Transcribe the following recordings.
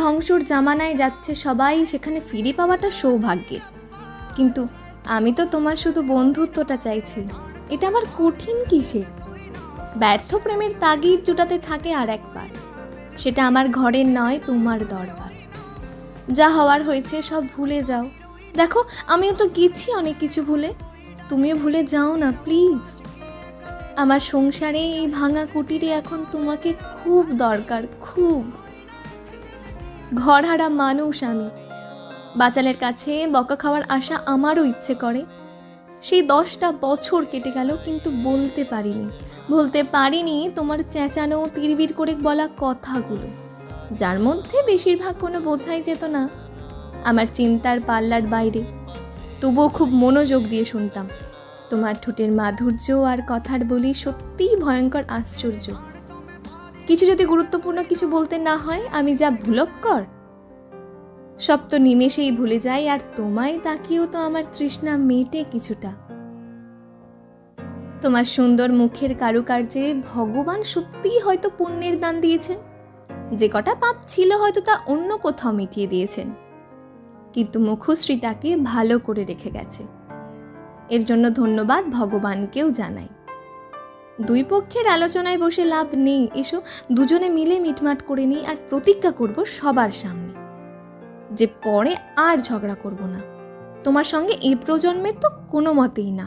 ধ্বংসর জামানায় যাচ্ছে সবাই, সেখানে ফিরে পাওয়াটা সৌভাগ্যের। কিন্তু আমি তো তোমার শুধু বন্ধুত্বটা চাইছি। এটা আমার কঠিন কিসের? ব্যর্থ প্রেমের তাগিদ জোটাতে থাকে আর একবার। সেটা আমার ঘরের নয়, তোমার দরবার। যা হওয়ার হয়েছে সব ভুলে যাও। দেখো, আমিও তো গেছি অনেক কিছু ভুলে, তুমিও ভুলে যাও না প্লিজ। আমার সংসারে এই ভাঙা কুটিরে এখন তোমাকে খুব দরকার, খুব। ঘরহারা মানুষ আমি। বাচালের কাছে বকা খাওয়ার আশা আমারও ইচ্ছে করে। সেই 10টা বছর কেটে গেল, কিন্তু বলতে পারিনি তোমার চেঁচানো তিরবির করে বলা কথাগুলো, যার মধ্যে বেশিরভাগ কোনো বোঝাই যেত না, আমার চিন্তার পাল্লার বাইরে। তবুও খুব মনোযোগ দিয়ে শুনতাম। তোমার ঠোঁটের মাধুর্য আর কথার বলি সত্যিই ভয়ঙ্কর আশ্চর্য। কিছু যদি গুরুত্বপূর্ণ কিছু বলতে না হয়, আমি যা ভুলক্কর সব তো নিমেষেই ভুলে যাই। আর তোমায় তাকিয়েও তো আমার তৃষ্ণা মেটে কিছুটা। তোমার সুন্দর মুখের কারুকার্যে ভগবান সত্যিই হয়তো পুণ্যের দান দিয়েছেন। যে কটা পাপ ছিল হয়তো তা অন্য কোথাও মিটিয়ে দিয়েছেন, কিন্তু মুখশ্রীটাকে ভালো করে রেখে গেছে। এর জন্য ধন্যবাদ ভগবানকেও জানাই। দুই পক্ষের আলোচনায় বসে লাভ নেই, এসো দুজনে মিলে মিটমাট করে নিই, আর প্রতিজ্ঞা করব সবার সামনে যে পরে আর ঝগড়া করব না। তোমার সঙ্গে এই প্রজন্মের তো কোনো মতেই না।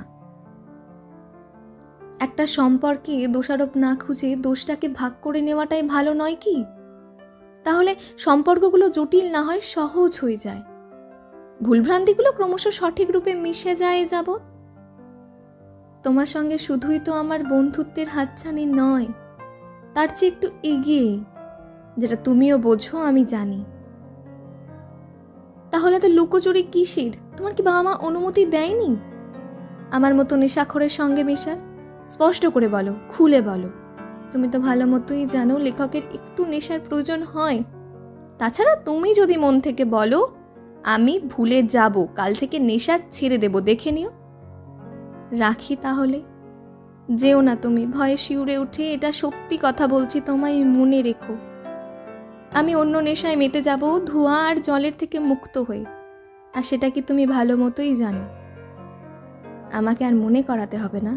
একটা সম্পর্কে দোষারোপ না খুঁজে দোষটাকে ভাগ করে নেওয়াটাই ভালো নয় কি? তাহলে সম্পর্কগুলো জটিল না হয় সহজ হয়ে যায়, ভুলভ্রান্তিগুলো ক্রমশ সঠিক রূপে মিশে যায় যাবৎ। তোমার সঙ্গে শুধুই তো আমার বন্ধুত্বের হাতছানি নয়, তার চেয়ে একটু এগিয়ে, যেটা তুমিও বোঝো আমি জানি। তাহলে তো লুকোচুরি কিসের? তোমার কি বাবা মা অনুমতি দেয়নি আমার মতো নেশাখোরের সঙ্গে মেশার? স্পষ্ট করে বলো, খুলে বলো। তুমি তো ভালো মতোই জানো লেখকের একটু নেশার প্রয়োজন হয়। তাছাড়া তুমি যদি মন থেকে বলো আমি ভুলে যাব, কাল থেকে নেশা ছেড়ে দেব, দেখে নিও। রাখি তাহলে। যেও না তুমি, ভয়ে শিউরে উঠে এটা সত্যি কথা বলছি, তোমায় মনে রেখো। আমি অন্য নেশায় মেতে যাব, ধোঁয়া আর জলের থেকে মুক্ত হয়ে। আর সেটা কি তুমি ভালো মতোই জানো। আমাকে আর মনে করাতে হবে না।